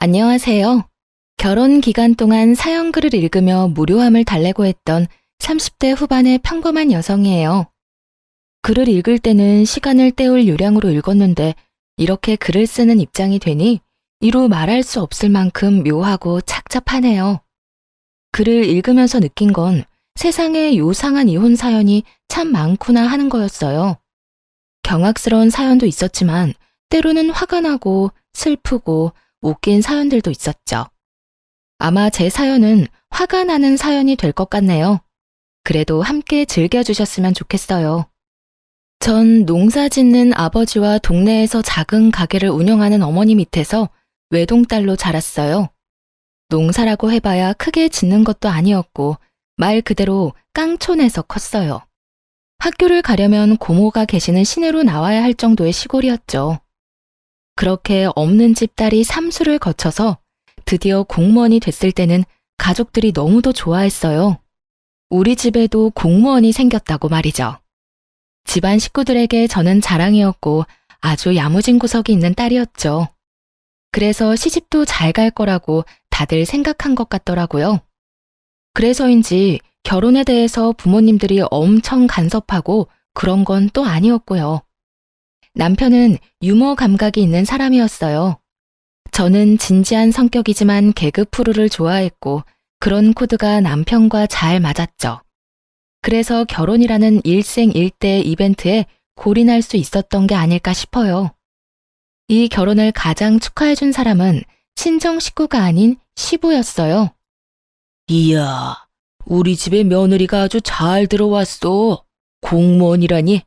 안녕하세요. 결혼 기간 동안 사연글을 읽으며 무료함을 달래고 했던 30대 후반의 평범한 여성이에요. 글을 읽을 때는 시간을 때울 요량으로 읽었는데 이렇게 글을 쓰는 입장이 되니 이루 말할 수 없을 만큼 묘하고 착잡하네요. 글을 읽으면서 느낀 건 세상에 요상한 이혼 사연이 참 많구나 하는 거였어요. 경악스러운 사연도 있었지만 때로는 화가 나고 슬프고 웃긴 사연들도 있었죠. 아마 제 사연은 화가 나는 사연이 될 것 같네요. 그래도 함께 즐겨주셨으면 좋겠어요. 전 농사 짓는 아버지와 동네에서 작은 가게를 운영하는 어머니 밑에서 외동딸로 자랐어요. 농사라고 해봐야 크게 짓는 것도 아니었고 말 그대로 깡촌에서 컸어요. 학교를 가려면 고모가 계시는 시내로 나와야 할 정도의 시골이었죠. 그렇게 없는 집 딸이 삼수를 거쳐서 드디어 공무원이 됐을 때는 가족들이 너무도 좋아했어요. 우리 집에도 공무원이 생겼다고 말이죠. 집안 식구들에게 저는 자랑이었고 아주 야무진 구석이 있는 딸이었죠. 그래서 시집도 잘 갈 거라고 다들 생각한 것 같더라고요. 그래서인지 결혼에 대해서 부모님들이 엄청 간섭하고 그런 건 또 아니었고요. 남편은 유머 감각이 있는 사람이었어요. 저는 진지한 성격이지만 개그 프로를 좋아했고 그런 코드가 남편과 잘 맞았죠. 그래서 결혼이라는 일생일대 이벤트에 골인할 수 있었던 게 아닐까 싶어요. 이 결혼을 가장 축하해준 사람은 친정 식구가 아닌 시부였어요. 이야, 우리 집에 며느리가 아주 잘 들어왔어. 공무원이라니.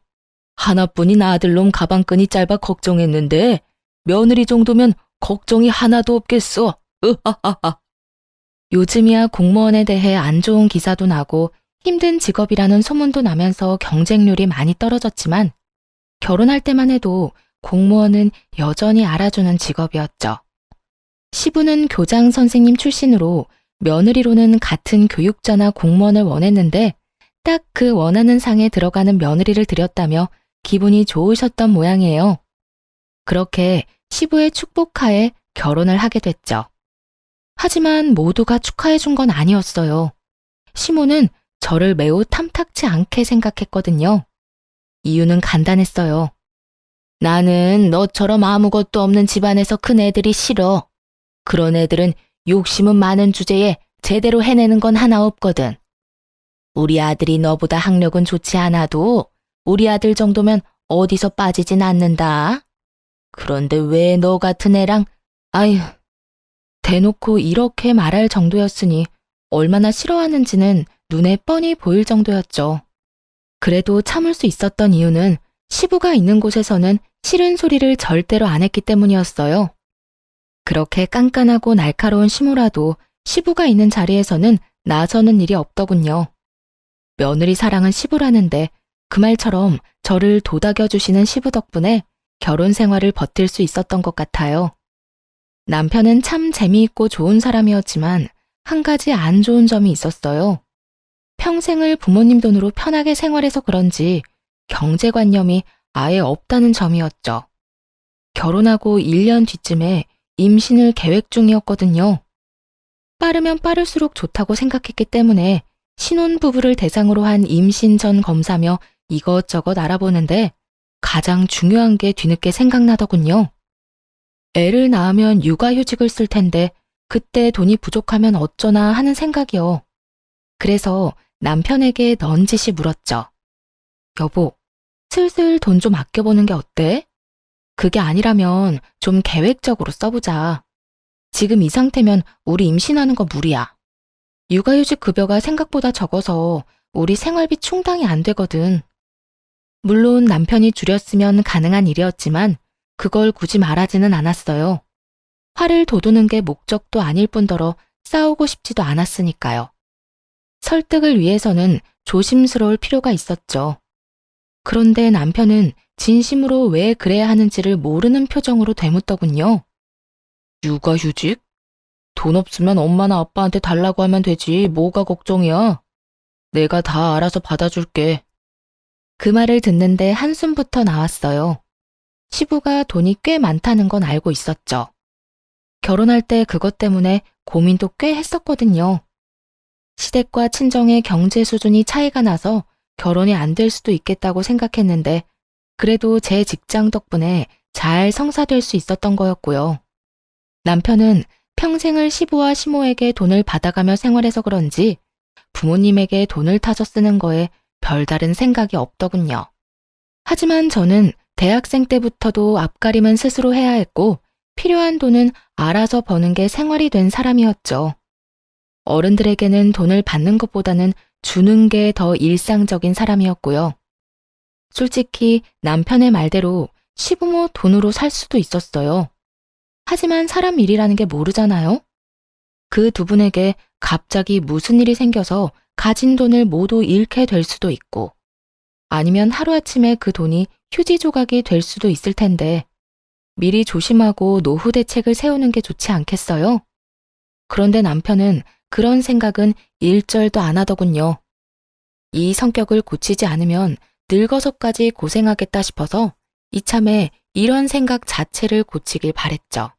하나뿐인 아들놈 가방끈이 짧아 걱정했는데 며느리 정도면 걱정이 하나도 없겠어. 으하하하. 요즘이야 공무원에 대해 안 좋은 기사도 나고 힘든 직업이라는 소문도 나면서 경쟁률이 많이 떨어졌지만 결혼할 때만 해도 공무원은 여전히 알아주는 직업이었죠. 시부는 교장 선생님 출신으로 며느리로는 같은 교육자나 공무원을 원했는데 딱 그 원하는 상에 들어가는 며느리를 들였다며 기분이 좋으셨던 모양이에요. 그렇게 시부의 축복하에 결혼을 하게 됐죠. 하지만 모두가 축하해준 건 아니었어요. 시모는 저를 매우 탐탁치 않게 생각했거든요. 이유는 간단했어요. 나는 너처럼 아무것도 없는 집안에서 큰 애들이 싫어. 그런 애들은 욕심은 많은 주제에 제대로 해내는 건 하나 없거든. 우리 아들이 너보다 학력은 좋지 않아도 우리 아들 정도면 어디서 빠지진 않는다. 그런데 왜 너 같은 애랑, 아휴, 대놓고 이렇게 말할 정도였으니 얼마나 싫어하는지는 눈에 뻔히 보일 정도였죠. 그래도 참을 수 있었던 이유는 시부가 있는 곳에서는 싫은 소리를 절대로 안 했기 때문이었어요. 그렇게 깐깐하고 날카로운 시모라도 시부가 있는 자리에서는 나서는 일이 없더군요. 며느리 사랑은 시부라는데 그 말처럼 저를 도닥여주시는 시부 덕분에 결혼 생활을 버틸 수 있었던 것 같아요. 남편은 참 재미있고 좋은 사람이었지만 한 가지 안 좋은 점이 있었어요. 평생을 부모님 돈으로 편하게 생활해서 그런지 경제관념이 아예 없다는 점이었죠. 결혼하고 1년 뒤쯤에 임신을 계획 중이었거든요. 빠르면 빠를수록 좋다고 생각했기 때문에 신혼부부를 대상으로 한 임신 전 검사며 이것저것 알아보는데 가장 중요한 게 뒤늦게 생각나더군요. 애를 낳으면 육아휴직을 쓸 텐데 그때 돈이 부족하면 어쩌나 하는 생각이요. 그래서 남편에게 넌지시 물었죠. 여보, 슬슬 돈 좀 아껴보는 게 어때? 그게 아니라면 좀 계획적으로 써보자. 지금 이 상태면 우리 임신하는 거 무리야. 육아휴직 급여가 생각보다 적어서 우리 생활비 충당이 안 되거든. 물론 남편이 줄였으면 가능한 일이었지만 그걸 굳이 말하지는 않았어요. 화를 돋우는 게 목적도 아닐 뿐더러 싸우고 싶지도 않았으니까요. 설득을 위해서는 조심스러울 필요가 있었죠. 그런데 남편은 진심으로 왜 그래야 하는지를 모르는 표정으로 되묻더군요. 육아휴직? 돈 없으면 엄마나 아빠한테 달라고 하면 되지 뭐가 걱정이야. 내가 다 알아서 받아줄게. 그 말을 듣는데 한숨부터 나왔어요. 시부가 돈이 꽤 많다는 건 알고 있었죠. 결혼할 때 그것 때문에 고민도 꽤 했었거든요. 시댁과 친정의 경제 수준이 차이가 나서 결혼이 안 될 수도 있겠다고 생각했는데 그래도 제 직장 덕분에 잘 성사될 수 있었던 거였고요. 남편은 평생을 시부와 시모에게 돈을 받아가며 생활해서 그런지 부모님에게 돈을 타서 쓰는 거에 별다른 생각이 없더군요. 하지만 저는 대학생 때부터도 앞가림은 스스로 해야 했고 필요한 돈은 알아서 버는 게 생활이 된 사람이었죠. 어른들에게는 돈을 받는 것보다는 주는 게 더 일상적인 사람이었고요. 솔직히 남편의 말대로 시부모 돈으로 살 수도 있었어요. 하지만 사람 일이라는 게 모르잖아요. 그 두 분에게 갑자기 무슨 일이 생겨서 가진 돈을 모두 잃게 될 수도 있고 아니면 하루아침에 그 돈이 휴지 조각이 될 수도 있을 텐데 미리 조심하고 노후 대책을 세우는 게 좋지 않겠어요? 그런데 남편은 그런 생각은 일절도 안 하더군요. 이 성격을 고치지 않으면 늙어서까지 고생하겠다 싶어서 이참에 이런 생각 자체를 고치길 바랬죠.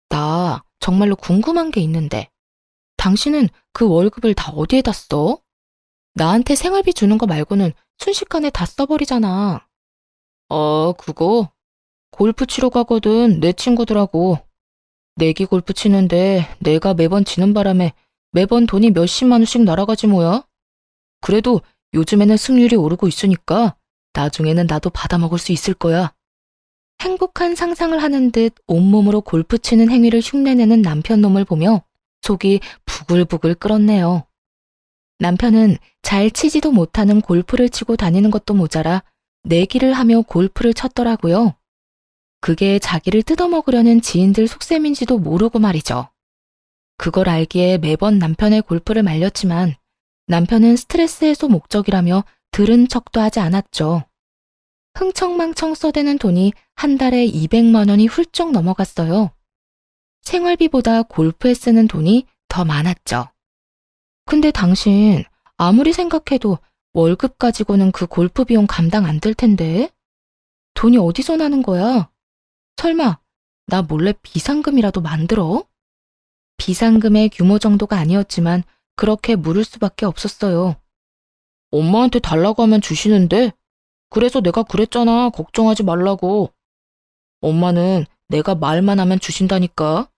나 정말로 궁금한 게 있는데 당신은 그 월급을 다 어디에다 써? 나한테 생활비 주는 거 말고는 순식간에 다 써버리잖아. 그거 골프 치러 가거든 내 친구들하고. 내기 골프 치는데 내가 매번 지는 바람에 매번 돈이 몇십만 원씩 날아가지 뭐야? 그래도 요즘에는 승률이 오르고 있으니까 나중에는 나도 받아먹을 수 있을 거야. 행복한 상상을 하는 듯 온몸으로 골프 치는 행위를 흉내내는 남편 놈을 보며 속이 부글부글 끓었네요. 남편은 잘 치지도 못하는 골프를 치고 다니는 것도 모자라 내기를 하며 골프를 쳤더라고요. 그게 자기를 뜯어먹으려는 지인들 속셈인지도 모르고 말이죠. 그걸 알기에 매번 남편의 골프를 말렸지만 남편은 스트레스 해소 목적이라며 들은 척도 하지 않았죠. 흥청망청 써대는 돈이 한 달에 200만 원이 훌쩍 넘어갔어요. 생활비보다 골프에 쓰는 돈이 더 많았죠. 근데 당신 아무리 생각해도 월급 가지고는 그 골프 비용 감당 안 될 텐데? 돈이 어디서 나는 거야? 설마 나 몰래 비상금이라도 만들어? 비상금의 규모 정도가 아니었지만 그렇게 물을 수밖에 없었어요. 엄마한테 달라고 하면 주시는데 그래서 내가 그랬잖아. 걱정하지 말라고. 엄마는 내가 말만 하면 주신다니까.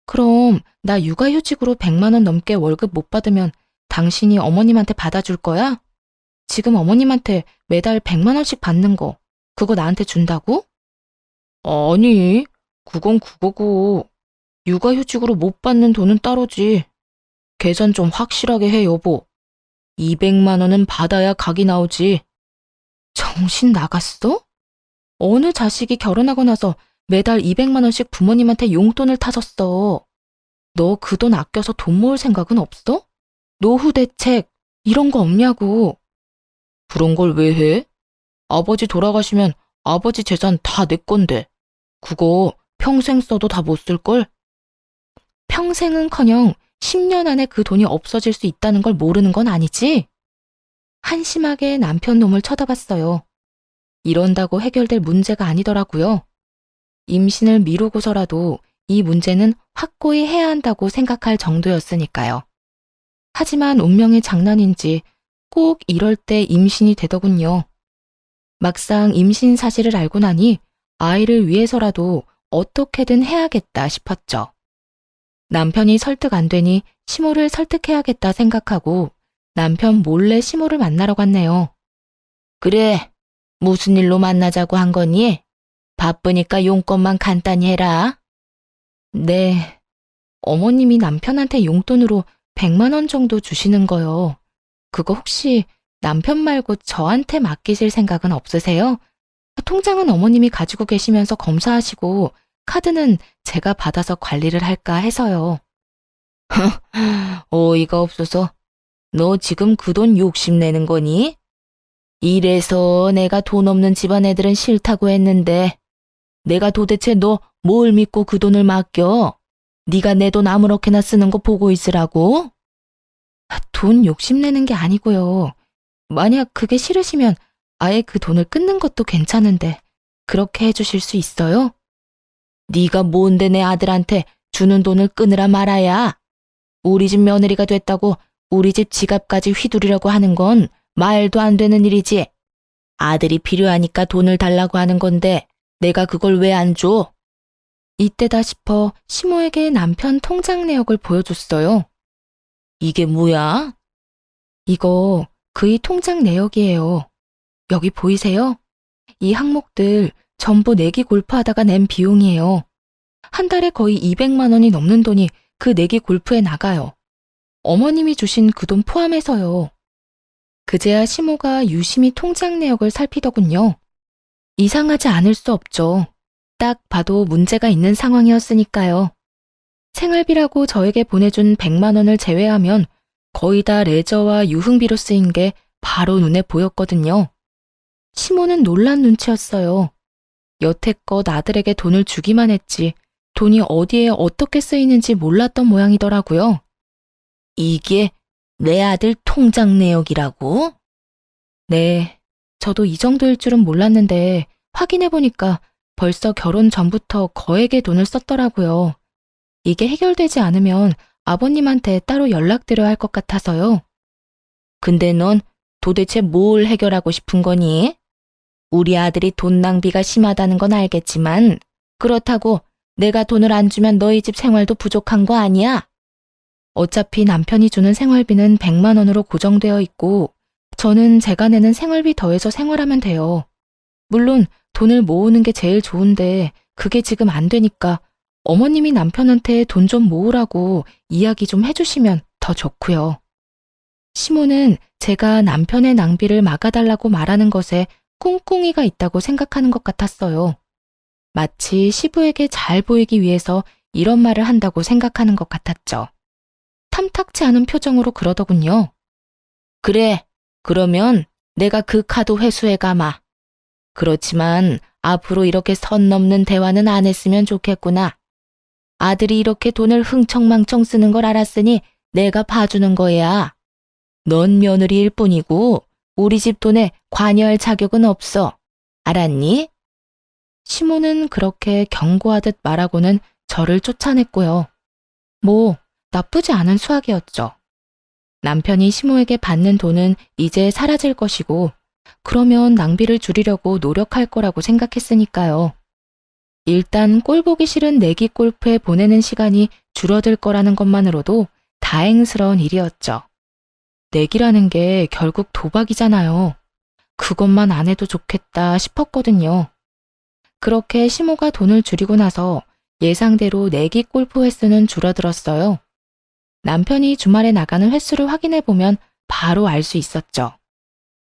그럼 나 육아휴직으로 100만 원 넘게 월급 못 받으면 당신이 어머님한테 받아줄 거야? 지금 어머님한테 매달 100만 원씩 받는 거 그거 나한테 준다고? 아니, 그건 그거고. 육아휴직으로 못 받는 돈은 따로지. 계산 좀 확실하게 해, 여보. 200만 원은 받아야 각이 나오지. 정신 나갔어? 어느 자식이 결혼하고 나서 매달 200만 원씩 부모님한테 용돈을 타줬어. 너 그 돈 아껴서 돈 모을 생각은 없어? 노후 대책 이런 거 없냐고. 그런 걸 왜 해? 아버지 돌아가시면 아버지 재산 다 내 건데. 그거 평생 써도 다 못 쓸걸? 평생은커녕 10년 안에 그 돈이 없어질 수 있다는 걸 모르는 건 아니지? 한심하게 남편 놈을 쳐다봤어요. 이런다고 해결될 문제가 아니더라고요. 임신을 미루고서라도 이 문제는 확고히 해야 한다고 생각할 정도였으니까요. 하지만 운명의 장난인지 꼭 이럴 때 임신이 되더군요. 막상 임신 사실을 알고 나니 아이를 위해서라도 어떻게든 해야겠다 싶었죠. 남편이 설득 안 되니 시모를 설득해야겠다 생각하고 남편 몰래 시모를 만나러 갔네요. 그래, 무슨 일로 만나자고 한 거니? 바쁘니까 용건만 간단히 해라. 네, 어머님이 남편한테 용돈으로 100만 원 정도 주시는 거요. 그거 혹시 남편 말고 저한테 맡기실 생각은 없으세요? 통장은 어머님이 가지고 계시면서 검사하시고 카드는 제가 받아서 관리를 할까 해서요. 어이가 없어서 너 지금 그 돈 욕심내는 거니? 이래서 내가 돈 없는 집안 애들은 싫다고 했는데 내가 도대체 너 뭘 믿고 그 돈을 맡겨? 네가 내 돈 아무렇게나 쓰는 거 보고 있으라고? 돈 욕심내는 게 아니고요. 만약 그게 싫으시면 아예 그 돈을 끊는 것도 괜찮은데 그렇게 해주실 수 있어요? 네가 뭔데 내 아들한테 주는 돈을 끊으라 말아야. 우리 집 며느리가 됐다고 우리 집 지갑까지 휘두르려고 하는 건 말도 안 되는 일이지. 아들이 필요하니까 돈을 달라고 하는 건데 내가 그걸 왜 안 줘? 이때다 싶어 시모에게 남편 통장 내역을 보여줬어요. 이게 뭐야? 이거 그의 통장 내역이에요. 여기 보이세요? 이 항목들 전부 내기 골프하다가 낸 비용이에요. 한 달에 거의 200만 원이 넘는 돈이 그 내기 골프에 나가요. 어머님이 주신 그 돈 포함해서요. 그제야 시모가 유심히 통장 내역을 살피더군요. 이상하지 않을 수 없죠. 딱 봐도 문제가 있는 상황이었으니까요. 생활비라고 저에게 보내준 100만 원을 제외하면 거의 다 레저와 유흥비로 쓰인 게 바로 눈에 보였거든요. 시모는 놀란 눈치였어요. 여태껏 아들에게 돈을 주기만 했지 돈이 어디에 어떻게 쓰이는지 몰랐던 모양이더라고요. 이게 내 아들 통장 내역이라고? 네, 저도 이 정도일 줄은 몰랐는데 확인해보니까 벌써 결혼 전부터 거액의 돈을 썼더라고요. 이게 해결되지 않으면 아버님한테 따로 연락드려야 할 것 같아서요. 근데 넌 도대체 뭘 해결하고 싶은 거니? 우리 아들이 돈 낭비가 심하다는 건 알겠지만 그렇다고 내가 돈을 안 주면 너희 집 생활도 부족한 거 아니야? 어차피 남편이 주는 생활비는 100만 원으로 고정되어 있고 저는 제가 내는 생활비 더해서 생활하면 돼요. 물론 돈을 모으는 게 제일 좋은데 그게 지금 안 되니까 어머님이 남편한테 돈 좀 모으라고 이야기 좀 해주시면 더 좋고요. 시모는 제가 남편의 낭비를 막아달라고 말하는 것에 꿍꿍이가 있다고 생각하는 것 같았어요. 마치 시부에게 잘 보이기 위해서 이런 말을 한다고 생각하는 것 같았죠. 탐탁치 않은 표정으로 그러더군요. 그래, 그러면 내가 그 카드 회수해 가마. 그렇지만 앞으로 이렇게 선 넘는 대화는 안 했으면 좋겠구나. 아들이 이렇게 돈을 흥청망청 쓰는 걸 알았으니 내가 봐주는 거야. 넌 며느리일 뿐이고 우리 집 돈에 관여할 자격은 없어. 알았니? 시모는 그렇게 경고하듯 말하고는 저를 쫓아냈고요. 뭐 나쁘지 않은 수학이었죠. 남편이 시모에게 받는 돈은 이제 사라질 것이고 그러면 낭비를 줄이려고 노력할 거라고 생각했으니까요. 일단 꼴 보기 싫은 내기 골프에 보내는 시간이 줄어들 거라는 것만으로도 다행스러운 일이었죠. 내기라는 게 결국 도박이잖아요. 그것만 안 해도 좋겠다 싶었거든요. 그렇게 시모가 돈을 줄이고 나서 예상대로 내기 골프 횟수는 줄어들었어요. 남편이 주말에 나가는 횟수를 확인해보면 바로 알 수 있었죠.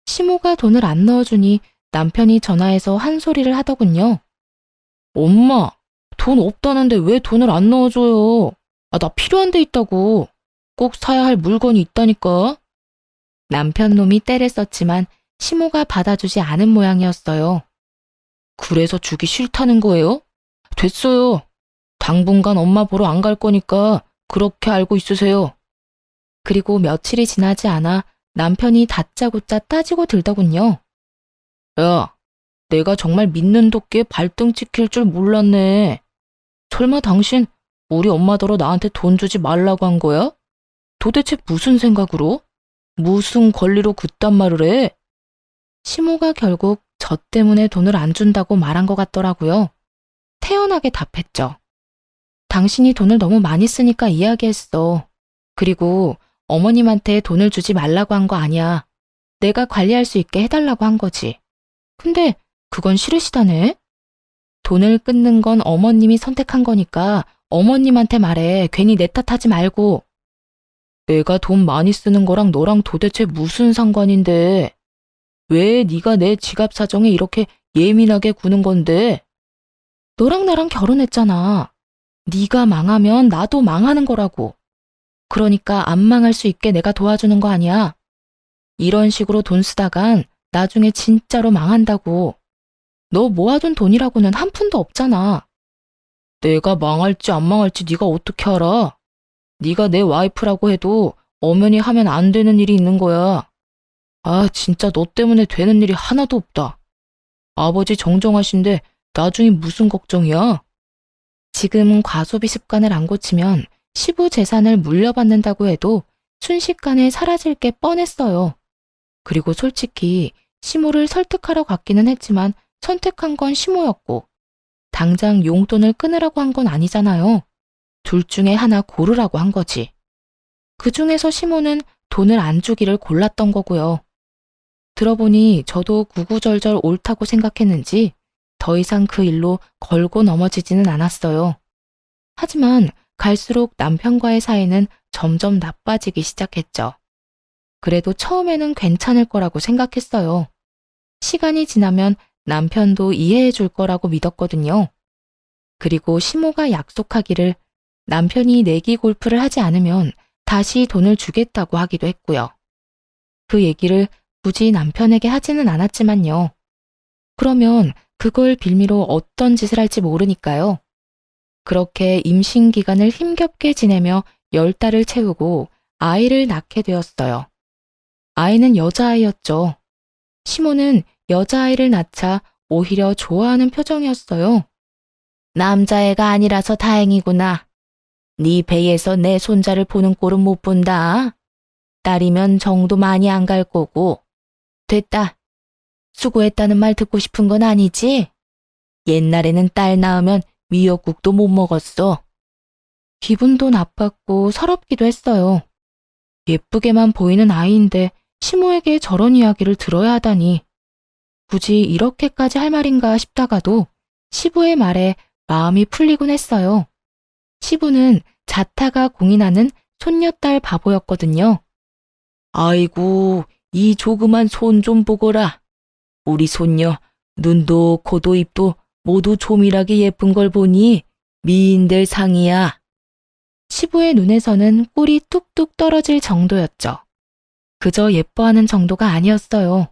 시모가 돈을 안 넣어주니 남편이 전화해서 한 소리를 하더군요. 엄마, 돈 없다는데 왜 돈을 안 넣어줘요? 나 필요한 데 있다고. 꼭 사야 할 물건이 있다니까. 남편 놈이 떼를 썼지만 시모가 받아주지 않은 모양이었어요. 그래서 주기 싫다는 거예요? 됐어요. 당분간 엄마 보러 안 갈 거니까 그렇게 알고 있으세요. 그리고 며칠이 지나지 않아 남편이 다짜고짜 따지고 들더군요. 야, 내가 정말 믿는 도끼에 발등 찍힐 줄 몰랐네. 설마 당신 우리 엄마더러 나한테 돈 주지 말라고 한 거야? 도대체 무슨 생각으로? 무슨 권리로 그딴 말을 해? 시모가 결국 저 때문에 돈을 안 준다고 말한 것 같더라고요. 태연하게 답했죠. 당신이 돈을 너무 많이 쓰니까 이야기했어. 그리고 어머님한테 돈을 주지 말라고 한 거 아니야. 내가 관리할 수 있게 해달라고 한 거지. 근데 그건 싫으시다네? 돈을 끊는 건 어머님이 선택한 거니까 어머님한테 말해. 괜히 내 탓하지 말고. 내가 돈 많이 쓰는 거랑 너랑 도대체 무슨 상관인데? 왜 네가 내 지갑 사정에 이렇게 예민하게 구는 건데? 너랑 나랑 결혼했잖아. 네가 망하면 나도 망하는 거라고. 그러니까 안 망할 수 있게 내가 도와주는 거 아니야. 이런 식으로 돈 쓰다간 나중에 진짜로 망한다고. 너 모아둔 돈이라고는 한 푼도 없잖아. 내가 망할지 안 망할지 네가 어떻게 알아? 네가 내 와이프라고 해도 엄연히 하면 안 되는 일이 있는 거야. 진짜 너 때문에 되는 일이 하나도 없다. 아버지 정정하신데 나중에 무슨 걱정이야? 지금 과소비 습관을 안 고치면 시부 재산을 물려받는다고 해도 순식간에 사라질 게 뻔했어요. 그리고 솔직히 시모를 설득하러 갔기는 했지만 선택한 건 시모였고 당장 용돈을 끊으라고 한 건 아니잖아요. 둘 중에 하나 고르라고 한 거지. 그 중에서 시모는 돈을 안 주기를 골랐던 거고요. 들어보니 저도 구구절절 옳다고 생각했는지 더 이상 그 일로 걸고 넘어지지는 않았어요. 하지만 갈수록 남편과의 사이는 점점 나빠지기 시작했죠. 그래도 처음에는 괜찮을 거라고 생각했어요. 시간이 지나면 남편도 이해해 줄 거라고 믿었거든요. 그리고 시모가 약속하기를 남편이 내기 골프를 하지 않으면 다시 돈을 주겠다고 하기도 했고요. 그 얘기를 굳이 남편에게 하지는 않았지만요. 그러면 그걸 빌미로 어떤 짓을 할지 모르니까요. 그렇게 임신 기간을 힘겹게 지내며 10달을 채우고 아이를 낳게 되었어요. 아이는 여자아이였죠. 시모는 여자아이를 낳자 오히려 좋아하는 표정이었어요. 남자애가 아니라서 다행이구나. 네 배에서 내 손자를 보는 꼴은 못 본다. 딸이면 정도 많이 안 갈 거고. 됐다. 수고했다는 말 듣고 싶은 건 아니지? 옛날에는 딸 낳으면 미역국도 못 먹었어. 기분도 나빴고 서럽기도 했어요. 예쁘게만 보이는 아이인데 시모에게 저런 이야기를 들어야 하다니. 굳이 이렇게까지 할 말인가 싶다가도 시부의 말에 마음이 풀리곤 했어요. 시부는 자타가 공인하는 손녀딸 바보였거든요. 아이고, 이 조그만 손 좀 보거라. 우리 손녀 눈도 코도 입도 모두 조밀하게 예쁜 걸 보니 미인들 상이야. 시부의 눈에서는 꿀이 뚝뚝 떨어질 정도였죠. 그저 예뻐하는 정도가 아니었어요.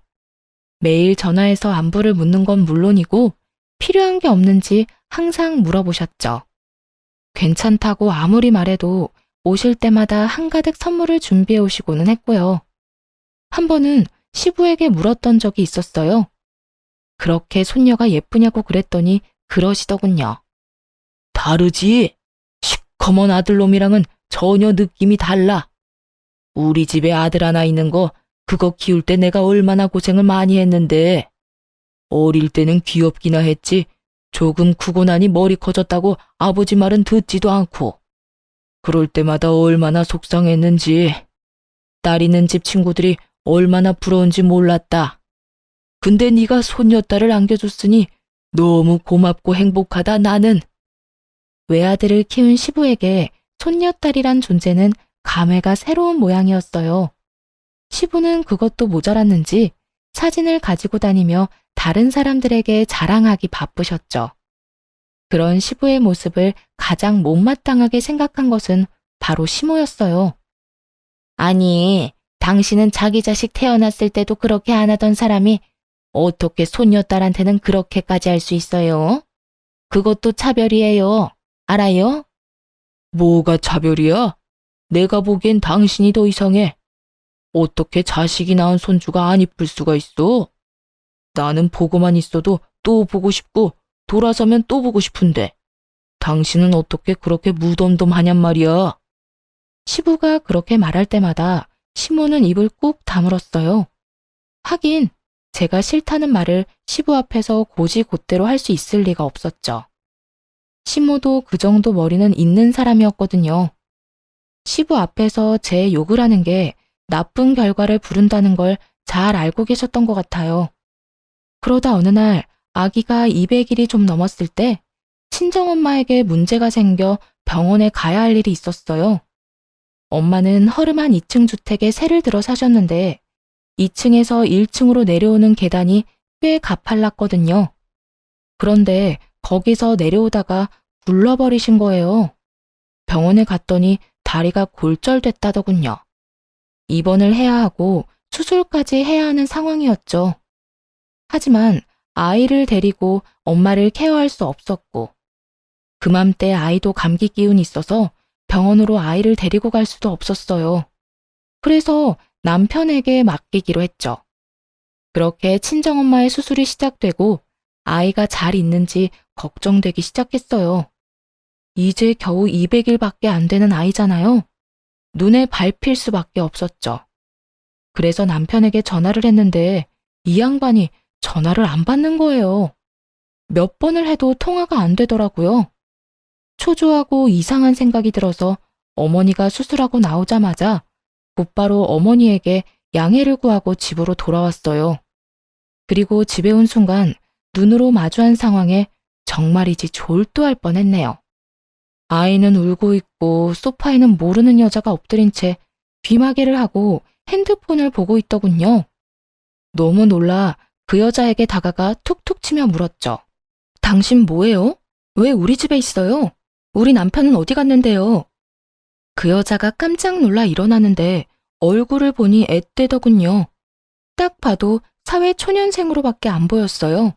매일 전화해서 안부를 묻는 건 물론이고 필요한 게 없는지 항상 물어보셨죠. 괜찮다고 아무리 말해도 오실 때마다 한가득 선물을 준비해 오시고는 했고요. 한 번은 시부에게 물었던 적이 있었어요. 그렇게 손녀가 예쁘냐고 그랬더니 그러시더군요. 다르지? 시커먼 아들놈이랑은 전혀 느낌이 달라. 우리 집에 아들 하나 있는 거 그거 키울 때 내가 얼마나 고생을 많이 했는데. 어릴 때는 귀엽기나 했지 조금 크고 나니 머리 커졌다고 아버지 말은 듣지도 않고. 그럴 때마다 얼마나 속상했는지. 딸 있는 집 친구들이 얼마나 부러운지 몰랐다. 근데 네가 손녀딸을 안겨줬으니 너무 고맙고 행복하다 나는. 외아들을 키운 시부에게 손녀딸이란 존재는 감회가 새로운 모양이었어요. 시부는 그것도 모자랐는지 사진을 가지고 다니며 다른 사람들에게 자랑하기 바쁘셨죠. 그런 시부의 모습을 가장 못마땅하게 생각한 것은 바로 시모였어요. 아니, 당신은 자기 자식 태어났을 때도 그렇게 안 하던 사람이 어떻게 손녀딸한테는 그렇게까지 할 수 있어요? 그것도 차별이에요. 알아요? 뭐가 차별이야? 내가 보기엔 당신이 더 이상해. 어떻게 자식이 낳은 손주가 안 이쁠 수가 있어? 나는 보고만 있어도 또 보고 싶고 돌아서면 또 보고 싶은데 당신은 어떻게 그렇게 무덤덤하냔 말이야. 시부가 그렇게 말할 때마다 시모는 입을 꾹 다물었어요. 하긴 제가 싫다는 말을 시부 앞에서 고지곧대로 할 수 있을 리가 없었죠. 시모도 그 정도 머리는 있는 사람이었거든요. 시부 앞에서 제 욕을 하는 게 나쁜 결과를 부른다는 걸 잘 알고 계셨던 것 같아요. 그러다 어느 날 아기가 200일이 좀 넘었을 때 친정엄마에게 문제가 생겨 병원에 가야 할 일이 있었어요. 엄마는 허름한 2층 주택에 새를 들어 사셨는데 2층에서 1층으로 내려오는 계단이 꽤 가팔랐거든요. 그런데 거기서 내려오다가 굴러버리신 거예요. 병원에 갔더니 다리가 골절됐다더군요. 입원을 해야 하고 수술까지 해야 하는 상황이었죠. 하지만 아이를 데리고 엄마를 케어할 수 없었고 그맘때 아이도 감기 기운이 있어서 병원으로 아이를 데리고 갈 수도 없었어요. 그래서 남편에게 맡기기로 했죠. 그렇게 친정엄마의 수술이 시작되고 아이가 잘 있는지 걱정되기 시작했어요. 이제 겨우 200일밖에 안 되는 아이잖아요. 눈에 밟힐 수밖에 없었죠. 그래서 남편에게 전화를 했는데 이 양반이 전화를 안 받는 거예요. 몇 번을 해도 통화가 안 되더라고요. 초조하고 이상한 생각이 들어서 어머니가 수술하고 나오자마자 곧바로 어머니에게 양해를 구하고 집으로 돌아왔어요. 그리고 집에 온 순간 눈으로 마주한 상황에 정말이지 졸도할 뻔했네요. 아이는 울고 있고 소파에는 모르는 여자가 엎드린 채 귀마개를 하고 핸드폰을 보고 있더군요. 너무 놀라 그 여자에게 다가가 툭툭 치며 물었죠. 당신 뭐예요? 왜 우리 집에 있어요? 우리 남편은 어디 갔는데요? 그 여자가 깜짝 놀라 일어나는데 얼굴을 보니 앳되더군요. 딱 봐도 사회초년생으로밖에 안 보였어요.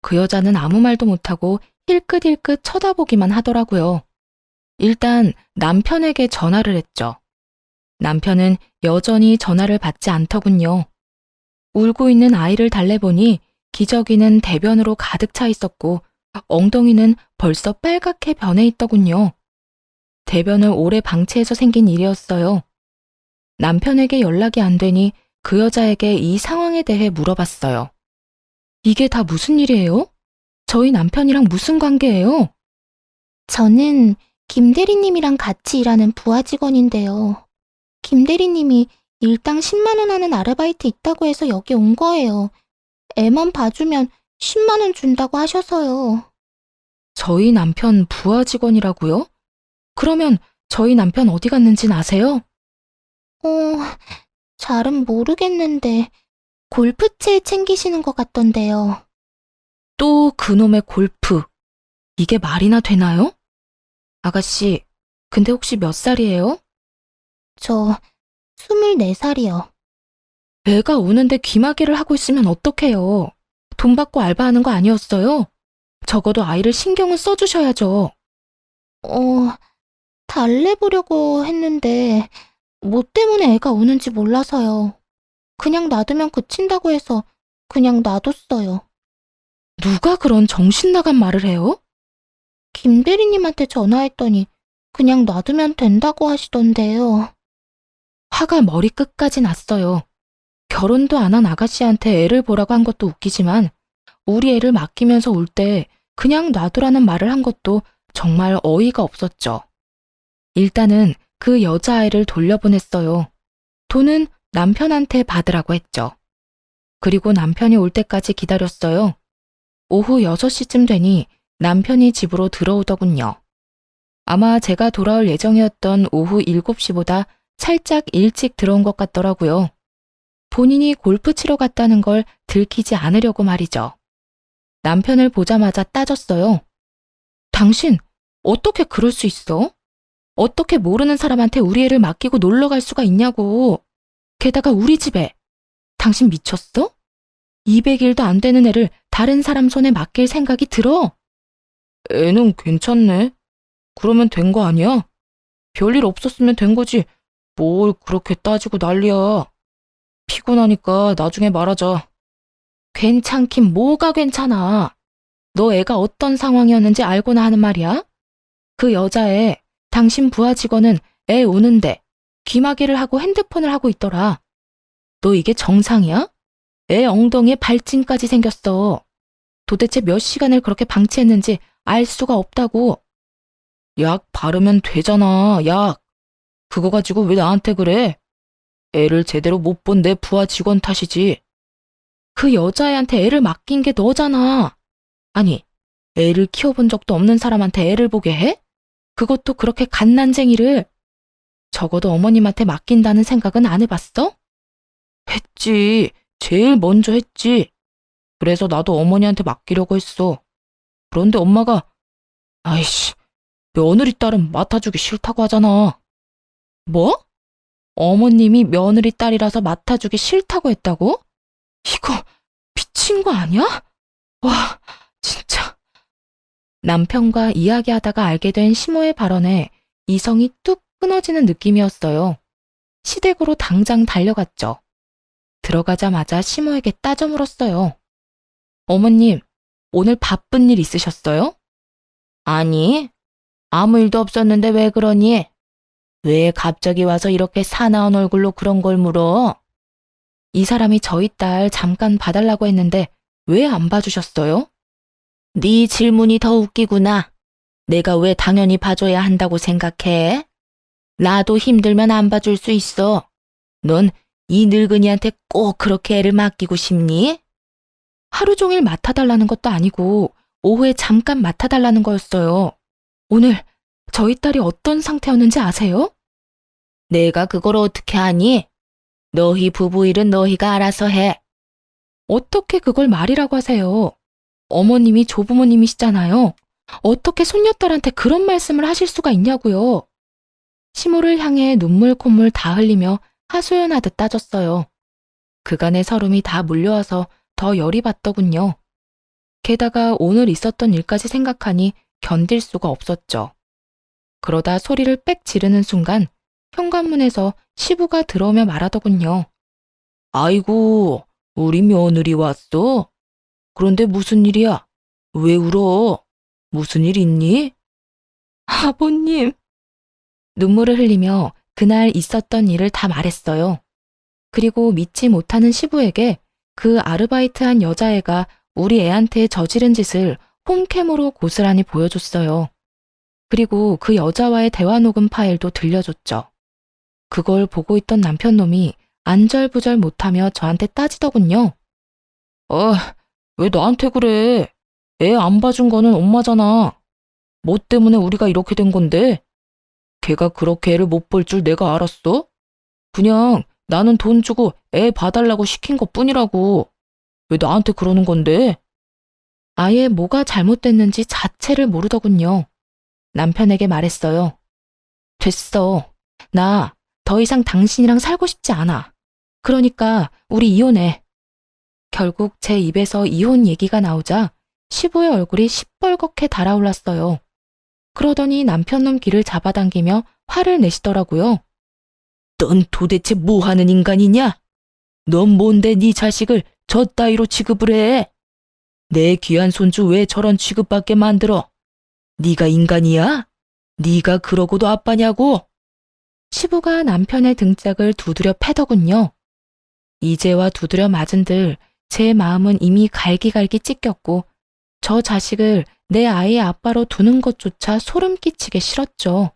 그 여자는 아무 말도 못하고 힐끗힐끗 쳐다보기만 하더라고요. 일단 남편에게 전화를 했죠. 남편은 여전히 전화를 받지 않더군요. 울고 있는 아이를 달래보니 기저귀는 대변으로 가득 차 있었고 엉덩이는 벌써 빨갛게 변해 있더군요. 대변을 오래 방치해서 생긴 일이었어요. 남편에게 연락이 안 되니 그 여자에게 이 상황에 대해 물어봤어요. 이게 다 무슨 일이에요? 저희 남편이랑 무슨 관계예요? 저는 김 대리님이랑 같이 일하는 부하 직원인데요. 김 대리님이 일당 10만 원 하는 아르바이트 있다고 해서 여기 온 거예요. 애만 봐주면 10만 원 준다고 하셔서요. 저희 남편 부하 직원이라고요? 그러면 저희 남편 어디 갔는진 아세요? 어, 잘은 모르겠는데 골프채 챙기시는 것 같던데요. 또 그놈의 골프. 이게 말이나 되나요? 아가씨, 근데 혹시 몇 살이에요? 저 24살이요. 애가 우는데 귀마개를 하고 있으면 어떡해요? 돈 받고 알바하는 거 아니었어요? 적어도 아이를 신경은 써주셔야죠. 달래보려고 했는데 뭐 때문에 애가 우는지 몰라서요. 그냥 놔두면 그친다고 해서 그냥 놔뒀어요. 누가 그런 정신 나간 말을 해요? 김 대리님한테 전화했더니 그냥 놔두면 된다고 하시던데요. 화가 머리끝까지 났어요. 결혼도 안 한 아가씨한테 애를 보라고 한 것도 웃기지만 우리 애를 맡기면서 울 때 그냥 놔두라는 말을 한 것도 정말 어이가 없었죠. 일단은 그 여자아이를 돌려보냈어요. 돈은 남편한테 받으라고 했죠. 그리고 남편이 올 때까지 기다렸어요. 오후 6시쯤 되니 남편이 집으로 들어오더군요. 아마 제가 돌아올 예정이었던 오후 7시보다 살짝 일찍 들어온 것 같더라고요. 본인이 골프 치러 갔다는 걸 들키지 않으려고 말이죠. 남편을 보자마자 따졌어요. 당신, 어떻게 그럴 수 있어? 어떻게 모르는 사람한테 우리 애를 맡기고 놀러 갈 수가 있냐고. 게다가 우리 집에. 당신 미쳤어? 200일도 안 되는 애를 다른 사람 손에 맡길 생각이 들어? 애는 괜찮네. 그러면 된 거 아니야? 별일 없었으면 된 거지. 뭘 그렇게 따지고 난리야. 피곤하니까 나중에 말하자. 괜찮긴 뭐가 괜찮아. 너 애가 어떤 상황이었는지 알고나 하는 말이야? 그 여자애, 당신 부하 직원은 애 우는데 귀마개를 하고 핸드폰을 하고 있더라. 너 이게 정상이야? 애 엉덩이에 발진까지 생겼어. 도대체 몇 시간을 그렇게 방치했는지 알 수가 없다고. 약 바르면 되잖아, 약. 그거 가지고 왜 나한테 그래? 애를 제대로 못 본 내 부하 직원 탓이지. 그 여자애한테 애를 맡긴 게 너잖아. 아니, 애를 키워본 적도 없는 사람한테 애를 보게 해? 그것도 그렇게 갓난쟁이를. 적어도 어머님한테 맡긴다는 생각은 안 해봤어? 했지. 제일 먼저 했지. 그래서 나도 어머니한테 맡기려고 했어. 그런데 엄마가 아이씨, 며느리 딸은 맡아주기 싫다고 하잖아. 뭐? 어머님이 며느리 딸이라서 맡아주기 싫다고 했다고? 이거 미친 거 아니야? 와, 진짜. 남편과 이야기하다가 알게 된 시모의 발언에 이성이 뚝 끊어지는 느낌이었어요. 시댁으로 당장 달려갔죠. 들어가자마자 시모에게 따져 물었어요. 어머님, 오늘 바쁜 일 있으셨어요? 아니, 아무 일도 없었는데 왜 그러니? 왜 갑자기 와서 이렇게 사나운 얼굴로 그런 걸 물어? 이 사람이 저희 딸 잠깐 봐달라고 했는데 왜 안 봐주셨어요? 네 질문이 더 웃기구나. 내가 왜 당연히 봐줘야 한다고 생각해? 나도 힘들면 안 봐줄 수 있어. 넌 이 늙은이한테 꼭 그렇게 애를 맡기고 싶니? 하루 종일 맡아달라는 것도 아니고 오후에 잠깐 맡아달라는 거였어요. 오늘 저희 딸이 어떤 상태였는지 아세요? 내가 그걸 어떻게 아니? 너희 부부 일은 너희가 알아서 해. 어떻게 그걸 말이라고 하세요? 어머님이 조부모님이시잖아요. 어떻게 손녀딸한테 그런 말씀을 하실 수가 있냐고요. 시모를 향해 눈물 콧물 다 흘리며 하소연하듯 따졌어요. 그간의 서름이 다 몰려와서 더 열이 받더군요. 게다가 오늘 있었던 일까지 생각하니 견딜 수가 없었죠. 그러다 소리를 빽 지르는 순간 현관문에서 시부가 들어오며 말하더군요. 아이고, 우리 며느리 왔어? 그런데 무슨 일이야? 왜 울어? 무슨 일 있니? 아버님. 눈물을 흘리며 그날 있었던 일을 다 말했어요. 그리고 믿지 못하는 시부에게 그 아르바이트한 여자애가 우리 애한테 저지른 짓을 홈캠으로 고스란히 보여줬어요. 그리고 그 여자와의 대화 녹음 파일도 들려줬죠. 그걸 보고 있던 남편놈이 안절부절 못하며 저한테 따지더군요. 왜 나한테 그래? 애 안 봐준 거는 엄마잖아. 뭐 때문에 우리가 이렇게 된 건데? 걔가 그렇게 애를 못 볼 줄 내가 알았어? 그냥 나는 돈 주고 애 봐달라고 시킨 것뿐이라고. 왜 나한테 그러는 건데? 아예 뭐가 잘못됐는지 자체를 모르더군요. 남편에게 말했어요. 됐어. 나 더 이상 당신이랑 살고 싶지 않아. 그러니까 우리 이혼해. 결국 제 입에서 이혼 얘기가 나오자 시부의 얼굴이 시뻘겋게 달아올랐어요. 그러더니 남편놈 귀를 잡아당기며 화를 내시더라고요. 넌 도대체 뭐 하는 인간이냐? 넌 뭔데 네 자식을 저 따위로 취급을 해? 내 귀한 손주 왜 저런 취급받게 만들어? 네가 인간이야? 네가 그러고도 아빠냐고? 시부가 남편의 등짝을 두드려 패더군요. 이제와 두드려 맞은들 제 마음은 이미 갈기갈기 찢겼고 저 자식을 내 아이의 아빠로 두는 것조차 소름 끼치게 싫었죠.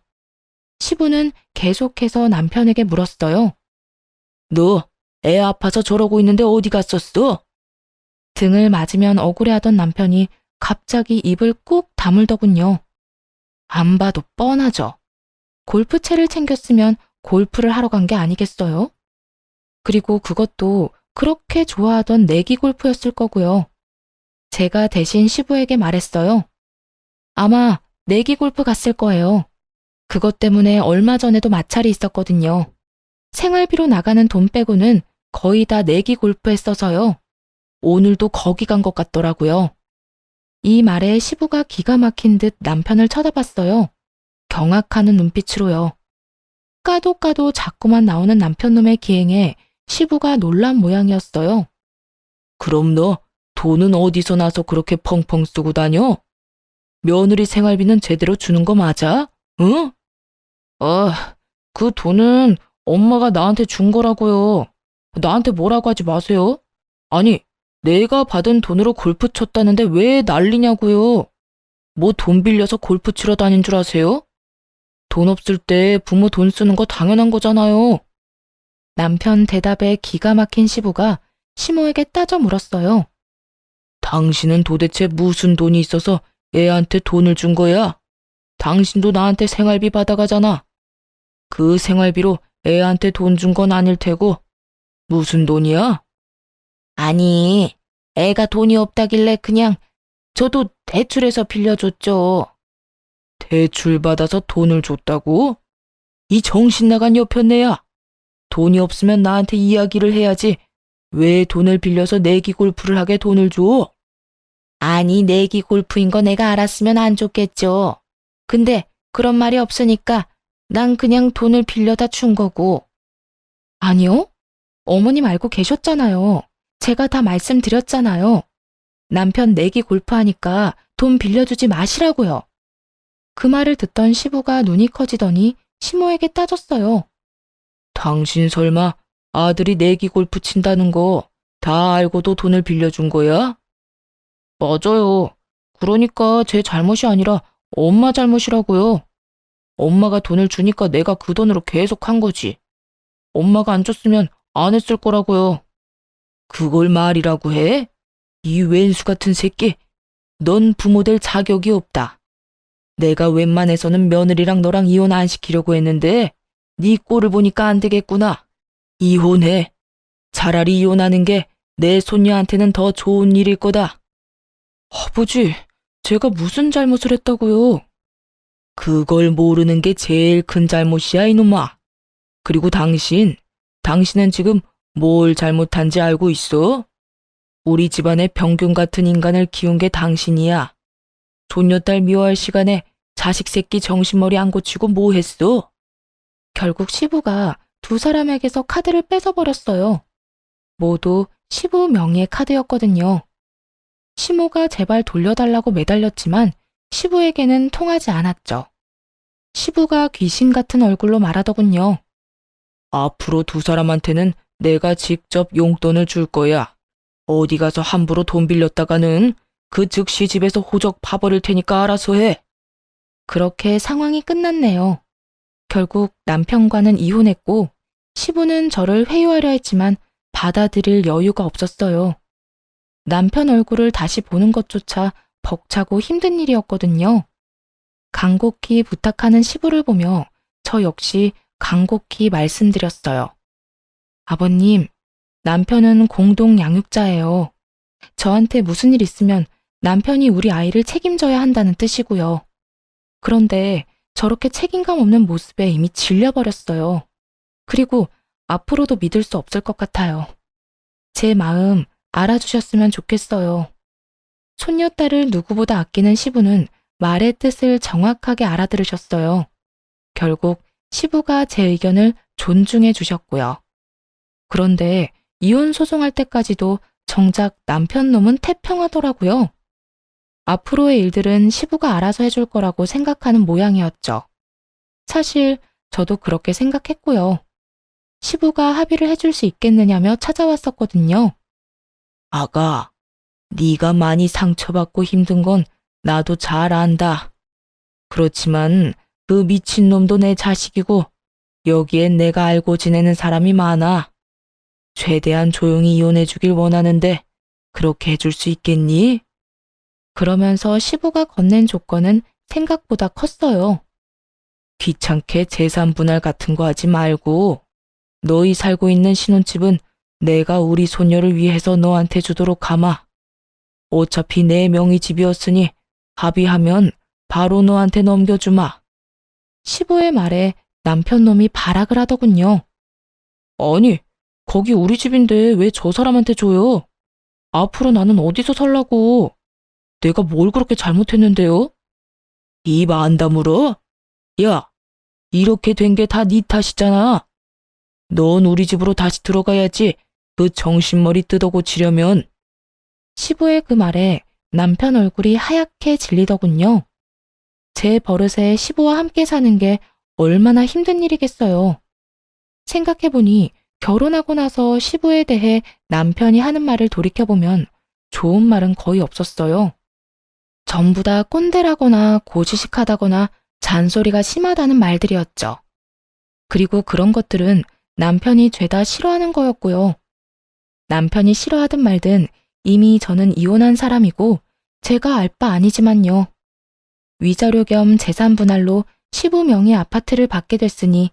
시부는 계속해서 남편에게 물었어요. 너 애 아파서 저러고 있는데 어디 갔었어? 등을 맞으면 억울해하던 남편이 갑자기 입을 꾹 다물더군요. 안 봐도 뻔하죠. 골프채를 챙겼으면 골프를 하러 간 게 아니겠어요? 그리고 그것도 그렇게 좋아하던 내기 골프였을 거고요. 제가 대신 시부에게 말했어요. 아마 내기 골프 갔을 거예요. 그것 때문에 얼마 전에도 마찰이 있었거든요. 생활비로 나가는 돈 빼고는 거의 다 내기 골프에 써서요. 오늘도 거기 간 것 같더라고요. 이 말에 시부가 기가 막힌 듯 남편을 쳐다봤어요. 경악하는 눈빛으로요. 까도 자꾸만 나오는 남편놈의 기행에 시부가 놀란 모양이었어요. 그럼 너 돈은 어디서 나서 그렇게 펑펑 쓰고 다녀? 며느리 생활비는 제대로 주는 거 맞아? 응? 그 돈은 엄마가 나한테 준 거라고요. 나한테 뭐라고 하지 마세요. 아니, 내가 받은 돈으로 골프 쳤다는데 왜 난리냐고요. 뭐 돈 빌려서 골프 치러 다닌 줄 아세요? 돈 없을 때 부모 돈 쓰는 거 당연한 거잖아요. 남편 대답에 기가 막힌 시부가 시모에게 따져 물었어요. 당신은 도대체 무슨 돈이 있어서 애한테 돈을 준 거야? 당신도 나한테 생활비 받아가잖아. 그 생활비로 애한테 돈 준 건 아닐 테고 무슨 돈이야? 아니, 애가 돈이 없다길래 그냥 저도 대출해서 빌려줬죠. 대출 받아서 돈을 줬다고? 이 정신 나간 여편네야. 돈이 없으면 나한테 이야기를 해야지. 왜 돈을 빌려서 내기 골프를 하게 돈을 줘? 아니, 내기 골프인 거 내가 알았으면 안 줬겠죠. 근데 그런 말이 없으니까 난 그냥 돈을 빌려다 준 거고. 아니요? 어머님 알고 계셨잖아요. 제가 다 말씀드렸잖아요. 남편 내기 골프하니까 돈 빌려주지 마시라고요. 그 말을 듣던 시부가 눈이 커지더니 시모에게 따졌어요. 당신 설마 아들이 내기 골프 친다는 거 다 알고도 돈을 빌려준 거야? 맞아요. 그러니까 제 잘못이 아니라 엄마 잘못이라고요. 엄마가 돈을 주니까 내가 그 돈으로 계속 한 거지. 엄마가 안 줬으면 안 했을 거라고요. 그걸 말이라고 해? 이 왼수 같은 새끼. 넌 부모 될 자격이 없다. 내가 웬만해서는 며느리랑 너랑 이혼 안 시키려고 했는데 네 꼴을 보니까 안 되겠구나. 이혼해. 차라리 이혼하는 게 내 손녀한테는 더 좋은 일일 거다. 아버지, 제가 무슨 잘못을 했다고요? 그걸 모르는 게 제일 큰 잘못이야, 이놈아. 그리고 당신은 지금 뭘 잘못한지 알고 있어? 우리 집안의 병균 같은 인간을 키운 게 당신이야. 손녀딸 미워할 시간에 자식 새끼 정신머리 안 고치고 뭐 했어? 결국 시부가 두 사람에게서 카드를 뺏어버렸어요. 모두 시부 명의의 카드였거든요. 시모가 제발 돌려달라고 매달렸지만 시부에게는 통하지 않았죠. 시부가 귀신 같은 얼굴로 말하더군요. 앞으로 두 사람한테는 내가 직접 용돈을 줄 거야. 어디 가서 함부로 돈 빌렸다가는 그 즉시 집에서 호적 파버릴 테니까 알아서 해. 그렇게 상황이 끝났네요. 결국 남편과는 이혼했고 시부는 저를 회유하려 했지만 받아들일 여유가 없었어요. 남편 얼굴을 다시 보는 것조차 벅차고 힘든 일이었거든요. 간곡히 부탁하는 시부를 보며 저 역시 간곡히 말씀드렸어요. 아버님, 남편은 공동 양육자예요. 저한테 무슨 일 있으면 남편이 우리 아이를 책임져야 한다는 뜻이고요. 그런데 저렇게 책임감 없는 모습에 이미 질려버렸어요. 그리고 앞으로도 믿을 수 없을 것 같아요. 제 마음 알아주셨으면 좋겠어요. 손녀딸을 누구보다 아끼는 시부는 말의 뜻을 정확하게 알아들으셨어요. 결국 시부가 제 의견을 존중해 주셨고요. 그런데 이혼 소송할 때까지도 정작 남편 놈은 태평하더라고요. 앞으로의 일들은 시부가 알아서 해줄 거라고 생각하는 모양이었죠. 사실 저도 그렇게 생각했고요. 시부가 합의를 해줄 수 있겠느냐며 찾아왔었거든요. 아가, 네가 많이 상처받고 힘든 건 나도 잘 안다. 그렇지만 그 미친놈도 내 자식이고 여기엔 내가 알고 지내는 사람이 많아. 최대한 조용히 이혼해주길 원하는데 그렇게 해줄 수 있겠니? 그러면서 시부가 건넨 조건은 생각보다 컸어요. 귀찮게 재산 분할 같은 거 하지 말고 너희 살고 있는 신혼집은 내가 우리 손녀를 위해서 너한테 주도록 하마. 어차피 내 명의 집이었으니 합의하면 바로 너한테 넘겨주마. 시부의 말에 남편 놈이 발악을 하더군요. 아니, 거기 우리 집인데 왜 저 사람한테 줘요? 앞으로 나는 어디서 살라고? 내가 뭘 그렇게 잘못했는데요? 입 안 다물어? 야, 이렇게 된 게 다 네 탓이잖아. 넌 우리 집으로 다시 들어가야지. 그 정신머리 뜯어 고치려면. 시부의 그 말에 남편 얼굴이 하얗게 질리더군요. 제 버릇에 시부와 함께 사는 게 얼마나 힘든 일이겠어요. 생각해보니 결혼하고 나서 시부에 대해 남편이 하는 말을 돌이켜보면 좋은 말은 거의 없었어요. 전부 다 꼰대라거나 고지식하다거나 잔소리가 심하다는 말들이었죠. 그리고 그런 것들은 남편이 죄다 싫어하는 거였고요. 남편이 싫어하든 말든 이미 저는 이혼한 사람이고 제가 알 바 아니지만요. 위자료 겸 재산 분할로 시부 명의 아파트를 받게 됐으니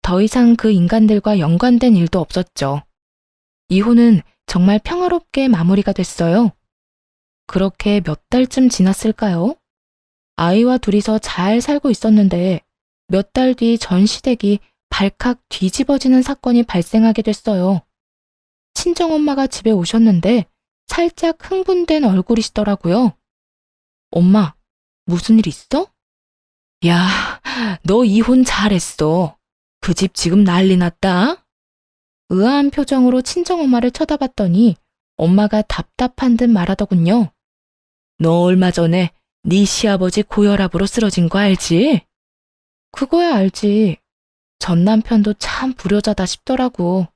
더 이상 그 인간들과 연관된 일도 없었죠. 이혼은 정말 평화롭게 마무리가 됐어요. 그렇게 몇 달쯤 지났을까요? 아이와 둘이서 잘 살고 있었는데 몇 달 뒤 전 시댁이 발칵 뒤집어지는 사건이 발생하게 됐어요. 친정엄마가 집에 오셨는데 살짝 흥분된 얼굴이시더라고요. 엄마, 무슨 일 있어? 야, 너 이혼 잘했어. 그 집 지금 난리 났다. 의아한 표정으로 친정엄마를 쳐다봤더니 엄마가 답답한 듯 말하더군요. 너 얼마 전에 네 시아버지 고혈압으로 쓰러진 거 알지? 그거야 알지. 전 남편도 참 불효자다 싶더라고.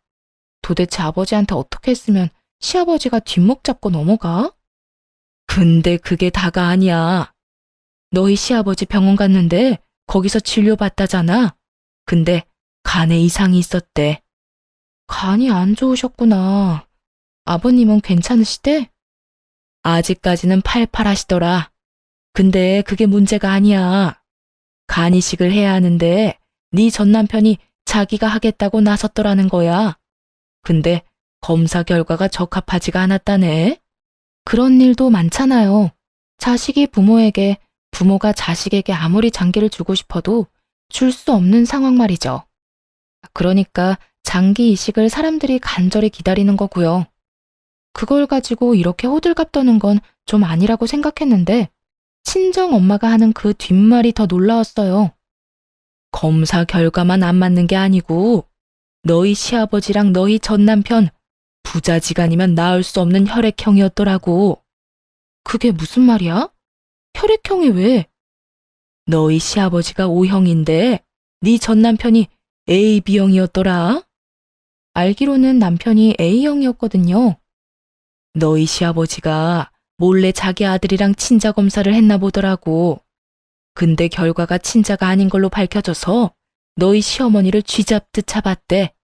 도대체 아버지한테 어떻게 했으면 시아버지가 뒷목 잡고 넘어가? 근데 그게 다가 아니야. 너희 시아버지 병원 갔는데 거기서 진료받다잖아. 근데 간에 이상이 있었대. 간이 안 좋으셨구나. 아버님은 괜찮으시대? 아직까지는 팔팔하시더라. 근데 그게 문제가 아니야. 간 이식을 해야 하는데 네 전 남편이 자기가 하겠다고 나섰더라는 거야. 근데 검사 결과가 적합하지가 않았다네. 그런 일도 많잖아요. 자식이 부모에게, 부모가 자식에게 아무리 장기를 주고 싶어도 줄 수 없는 상황 말이죠. 그러니까 장기 이식을 사람들이 간절히 기다리는 거고요. 그걸 가지고 이렇게 호들갑 떠는 건 좀 아니라고 생각했는데 친정 엄마가 하는 그 뒷말이 더 놀라웠어요. 검사 결과만 안 맞는 게 아니고 너희 시아버지랑 너희 전 남편 부자지간이면 낳을 수 없는 혈액형이었더라고. 그게 무슨 말이야? 혈액형이 왜? 너희 시아버지가 O형인데 네 전 남편이 AB형이었더라. 알기로는 남편이 A형이었거든요. 너희 시아버지가 몰래 자기 아들이랑 친자 검사를 했나 보더라고. 근데 결과가 친자가 아닌 걸로 밝혀져서 너희 시어머니를 쥐잡듯 잡았대.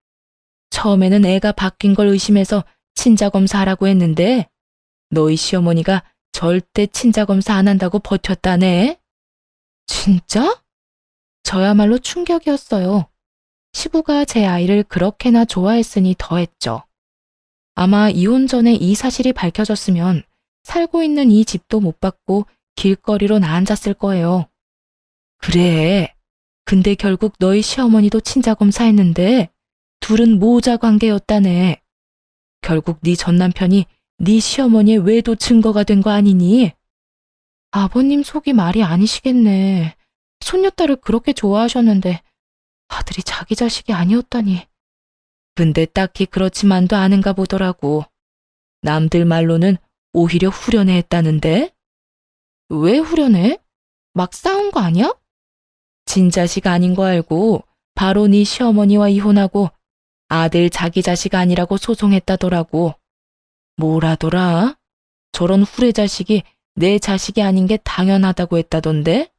처음에는 애가 바뀐 걸 의심해서 친자 검사하라고 했는데 너희 시어머니가 절대 친자 검사 안 한다고 버텼다네. 진짜? 저야말로 충격이었어요. 시부가 제 아이를 그렇게나 좋아했으니 더했죠. 아마 이혼 전에 이 사실이 밝혀졌으면 살고 있는 이 집도 못 받고 길거리로 나앉았을 거예요. 그래. 근데 결국 너희 시어머니도 친자 검사했는데 둘은 모자 관계였다네. 결국 네 전 남편이 네 시어머니의 외도 증거가 된 거 아니니? 아버님 속이 말이 아니시겠네. 손녀딸을 그렇게 좋아하셨는데 아들이 자기 자식이 아니었다니. 근데 딱히 그렇지만도 않은가 보더라고. 남들 말로는 오히려 후련해 했다는데? 왜 후련해? 막 싸운 거 아니야? 친자식 아닌 거 알고 바로 네 시어머니와 이혼하고 아들 자기 자식 아니라고 소송했다더라고. 뭐라더라? 저런 후레자식이 내 자식이 아닌 게 당연하다고 했다던데?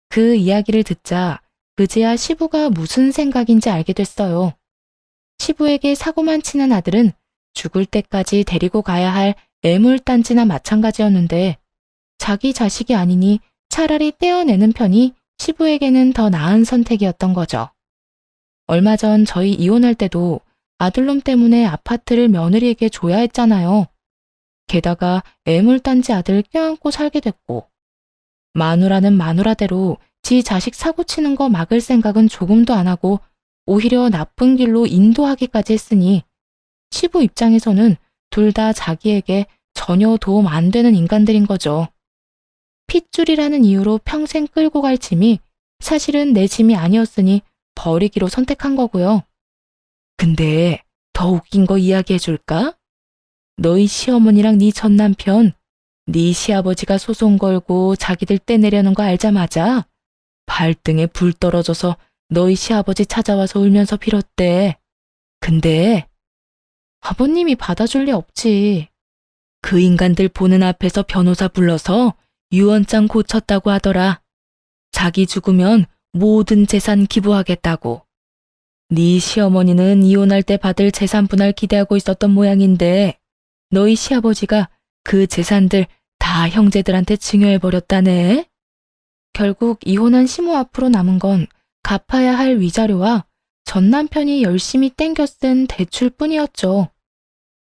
그 이야기를 듣자 그제야 시부가 무슨 생각인지 알게 됐어요. 시부에게 사고만 치는 아들은 죽을 때까지 데리고 가야 할 애물단지나 마찬가지였는데 자기 자식이 아니니 차라리 떼어내는 편이 시부에게는 더 나은 선택이었던 거죠. 얼마 전 저희 이혼할 때도 아들놈 때문에 아파트를 며느리에게 줘야 했잖아요. 게다가 애물단지 아들 껴안고 살게 됐고 마누라는 마누라대로 지 자식 사고치는 거 막을 생각은 조금도 안 하고 오히려 나쁜 길로 인도하기까지 했으니 시부 입장에서는 둘 다 자기에게 전혀 도움 안 되는 인간들인 거죠. 핏줄이라는 이유로 평생 끌고 갈 짐이 사실은 내 짐이 아니었으니 버리기로 선택한 거고요. 근데 더 웃긴 거 이야기해 줄까? 너희 시어머니랑 네 전 남편, 네 시아버지가 소송 걸고 자기들 떼내려는 거 알자마자 발등에 불 떨어져서 너희 시아버지 찾아와서 울면서 빌었대. 근데 아버님이 받아줄 리 없지. 그 인간들 보는 앞에서 변호사 불러서 유언장 고쳤다고 하더라. 자기 죽으면 모든 재산 기부하겠다고. 네 시어머니는 이혼할 때 받을 재산 분할 기대하고 있었던 모양인데 너희 시아버지가 그 재산들 다 형제들한테 증여해버렸다네. 결국 이혼한 시모 앞으로 남은 건 갚아야 할 위자료와 전 남편이 열심히 땡겨 쓴 대출뿐이었죠.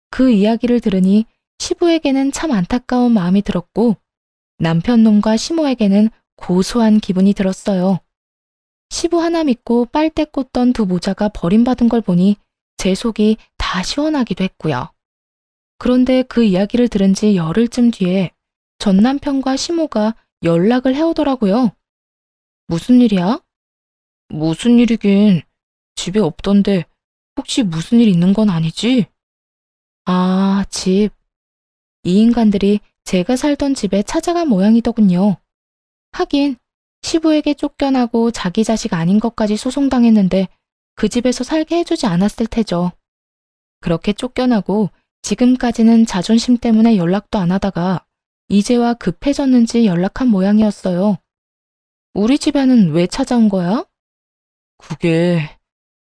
그 이야기를 들으니 시부에게는 참 안타까운 마음이 들었고 남편 놈과 시모에게는 고소한 기분이 들었어요. 시부 하나 믿고 빨대 꽂던 두 모자가 버림받은 걸 보니 제 속이 다 시원하기도 했고요. 그런데 그 이야기를 들은 지 열흘쯤 뒤에 전 남편과 시모가 연락을 해오더라고요. 무슨 일이야? 무슨 일이긴. 집에 없던데 혹시 무슨 일 있는 건 아니지? 아, 집. 이 인간들이 제가 살던 집에 찾아간 모양이더군요. 하긴 시부에게 쫓겨나고 자기 자식 아닌 것까지 소송당했는데 그 집에서 살게 해주지 않았을 테죠. 그렇게 쫓겨나고 지금까지는 자존심 때문에 연락도 안 하다가 이제와 급해졌는지 연락한 모양이었어요. 우리 집에는 왜 찾아온 거야? 그게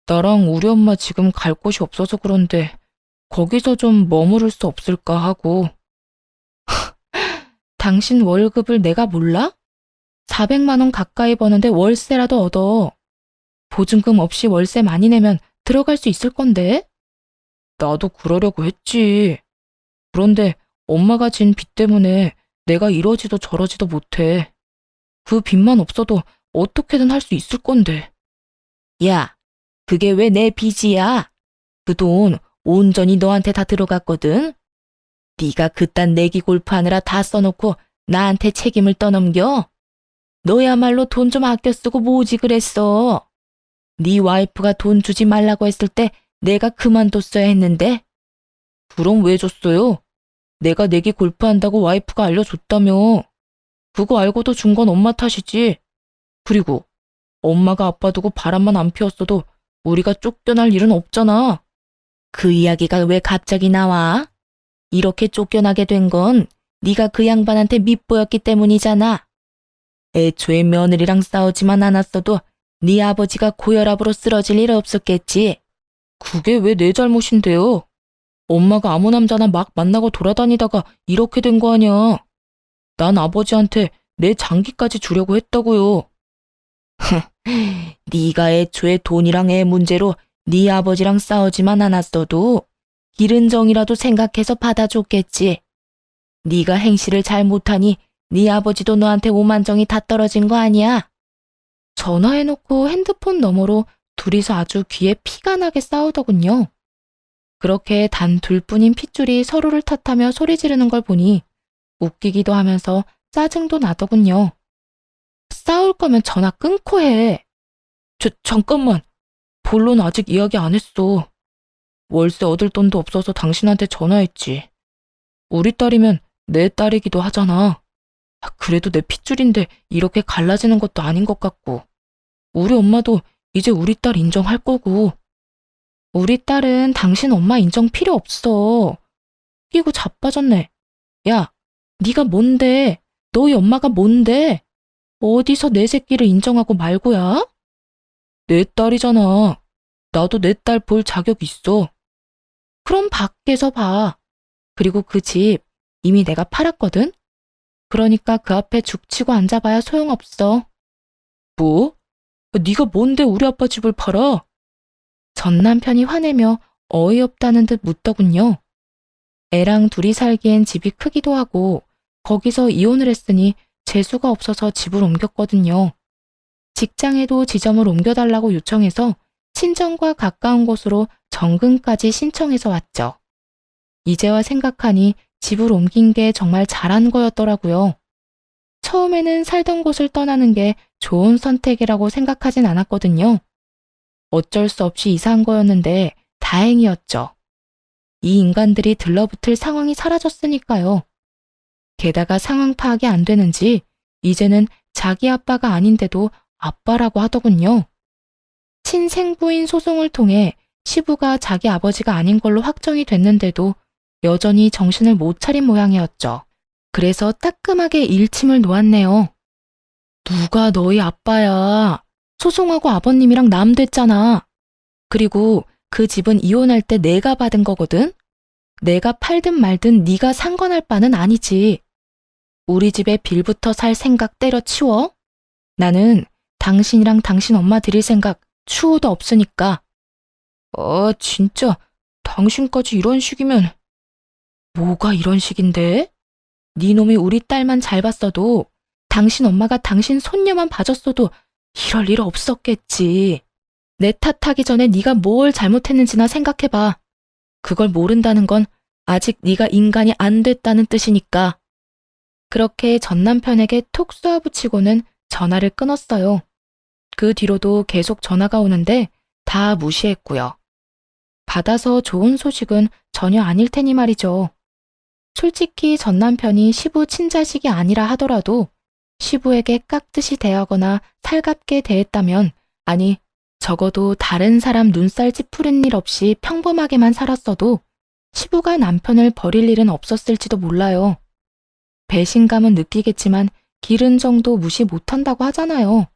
나랑 우리 엄마 지금 갈 곳이 없어서 그런데 거기서 좀 머무를 수 없을까 하고. 당신 월급을 내가 몰라? 400만 원 가까이 버는데 월세라도 얻어. 보증금 없이 월세 많이 내면 들어갈 수 있을 건데? 나도 그러려고 했지. 그런데 엄마가 진 빚 때문에 내가 이러지도 저러지도 못해. 그 빚만 없어도 어떻게든 할 수 있을 건데. 야, 그게 왜 내 빚이야? 그 돈 온전히 너한테 다 들어갔거든? 네가 그딴 내기 골프하느라 다 써놓고 나한테 책임을 떠넘겨? 너야말로 돈 좀 아껴 쓰고 뭐지 그랬어. 네 와이프가 돈 주지 말라고 했을 때 내가 그만뒀어야 했는데. 그럼 왜 줬어요? 내가 내기 골프한다고 와이프가 알려줬다며. 그거 알고도 준 건 엄마 탓이지. 그리고 엄마가 아빠 두고 바람만 안 피웠어도 우리가 쫓겨날 일은 없잖아. 그 이야기가 왜 갑자기 나와? 이렇게 쫓겨나게 된 건 네가 그 양반한테 밉보였기 때문이잖아. 애초에 며느리랑 싸우지만 않았어도 네 아버지가 고혈압으로 쓰러질 일 없었겠지. 그게 왜 내 잘못인데요? 엄마가 아무 남자나 막 만나고 돌아다니다가 이렇게 된 거 아니야. 난 아버지한테 내 장기까지 주려고 했다고요. 네가 애초에 돈이랑 애 문제로 네 아버지랑 싸우지만 않았어도 기른 정이라도 생각해서 받아줬겠지. 네가 행실을 잘 못하니 네 아버지도 너한테 오만정이 다 떨어진 거 아니야? 전화해놓고 핸드폰 너머로 둘이서 아주 귀에 피가 나게 싸우더군요. 그렇게 단 둘뿐인 핏줄이 서로를 탓하며 소리 지르는 걸 보니 웃기기도 하면서 짜증도 나더군요. 싸울 거면 전화 끊고 해. 잠깐만. 본론 아직 이야기 안 했어. 월세 얻을 돈도 없어서 당신한테 전화했지. 우리 딸이면 내 딸이기도 하잖아. 그래도 내 핏줄인데 이렇게 갈라지는 것도 아닌 것 같고. 우리 엄마도 이제 우리 딸 인정할 거고. 우리 딸은 당신 엄마 인정 필요 없어. 끼고 자빠졌네. 야, 네가 뭔데? 너희 엄마가 뭔데? 어디서 내 새끼를 인정하고 말고야? 내 딸이잖아. 나도 내 딸 볼 자격 있어. 그럼 밖에서 봐. 그리고 그 집 이미 내가 팔았거든? 그러니까 그 앞에 죽치고 앉아봐야 소용없어. 뭐? 네가 뭔데 우리 아빠 집을 팔아? 전 남편이 화내며 어이없다는 듯 묻더군요. 애랑 둘이 살기엔 집이 크기도 하고 거기서 이혼을 했으니 재수가 없어서 집을 옮겼거든요. 직장에도 지점을 옮겨달라고 요청해서 친정과 가까운 곳으로 정근까지 신청해서 왔죠. 이제와 생각하니 집을 옮긴 게 정말 잘한 거였더라고요. 처음에는 살던 곳을 떠나는 게 좋은 선택이라고 생각하진 않았거든요. 어쩔 수 없이 이사한 거였는데 다행이었죠. 이 인간들이 들러붙을 상황이 사라졌으니까요. 게다가 상황 파악이 안 되는지 이제는 자기 아빠가 아닌데도 아빠라고 하더군요. 친생부인 소송을 통해 시부가 자기 아버지가 아닌 걸로 확정이 됐는데도 여전히 정신을 못 차린 모양이었죠. 그래서 따끔하게 일침을 놓았네요. 누가 너희 아빠야. 소송하고 아버님이랑 남 됐잖아. 그리고 그 집은 이혼할 때 내가 받은 거거든. 내가 팔든 말든 네가 상관할 바는 아니지. 우리 집에 빌부터 살 생각 때려치워. 나는 당신이랑 당신 엄마 드릴 생각 추호도 없으니까. 진짜 당신까지 이런 식이면. 뭐가 이런 식인데? 네 놈이 우리 딸만 잘 봤어도 당신 엄마가 당신 손녀만 봐줬어도 이럴 일 없었겠지. 내 탓하기 전에 네가 뭘 잘못했는지나 생각해봐. 그걸 모른다는 건 아직 네가 인간이 안 됐다는 뜻이니까. 그렇게 전 남편에게 톡 쏘아붙이고는 전화를 끊었어요. 그 뒤로도 계속 전화가 오는데 다 무시했고요. 받아서 좋은 소식은 전혀 아닐 테니 말이죠. 솔직히 전 남편이 시부 친자식이 아니라 하더라도 시부에게 깍듯이 대하거나 살갑게 대했다면, 아니, 적어도 다른 사람 눈살 찌푸린 일 없이 평범하게만 살았어도 시부가 남편을 버릴 일은 없었을지도 몰라요. 배신감은 느끼겠지만 기른 정도 무시 못한다고 하잖아요.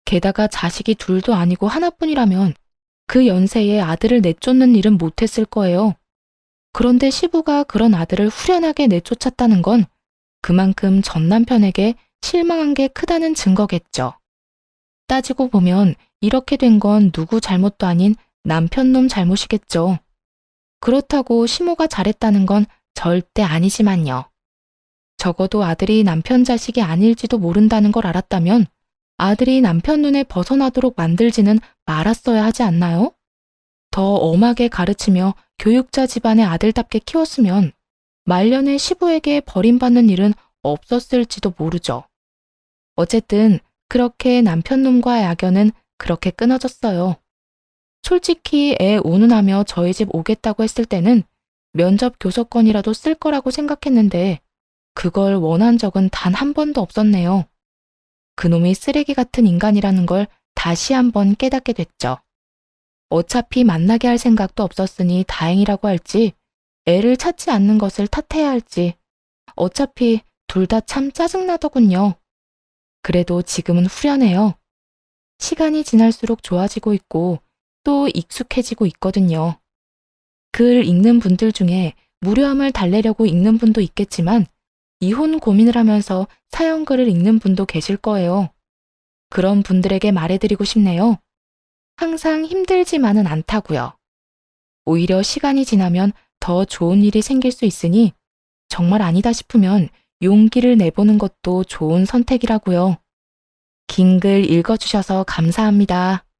게다가 자식이 둘도 아니고 하나뿐이라면 그 연세에 아들을 내쫓는 일은 못했을 거예요. 그런데 시부가 그런 아들을 후련하게 내쫓았다는 건 그만큼 전 남편에게 실망한 게 크다는 증거겠죠. 따지고 보면 이렇게 된 건 누구 잘못도 아닌 남편놈 잘못이겠죠. 그렇다고 시모가 잘했다는 건 절대 아니지만요. 적어도 아들이 남편 자식이 아닐지도 모른다는 걸 알았다면 아들이 남편 눈에 벗어나도록 만들지는 말았어야 하지 않나요? 더 엄하게 가르치며 교육자 집안의 아들답게 키웠으면 말년에 시부에게 버림받는 일은 없었을지도 모르죠. 어쨌든 그렇게 남편놈과의 악연은 그렇게 끊어졌어요. 솔직히 애 운운하며 저희 집 오겠다고 했을 때는 면접 교섭권이라도 쓸 거라고 생각했는데 그걸 원한 적은 단 한 번도 없었네요. 그놈이 쓰레기 같은 인간이라는 걸 다시 한번 깨닫게 됐죠. 어차피 만나게 할 생각도 없었으니 다행이라고 할지, 애를 찾지 않는 것을 탓해야 할지, 어차피 둘 다 참 짜증나더군요. 그래도 지금은 후련해요. 시간이 지날수록 좋아지고 있고 또 익숙해지고 있거든요. 글 읽는 분들 중에 무료함을 달래려고 읽는 분도 있겠지만 이혼 고민을 하면서 사연글을 읽는 분도 계실 거예요. 그런 분들에게 말해드리고 싶네요. 항상 힘들지만은 않다고요. 오히려 시간이 지나면 더 좋은 일이 생길 수 있으니 정말 아니다 싶으면 용기를 내보는 것도 좋은 선택이라고요. 긴 글 읽어주셔서 감사합니다.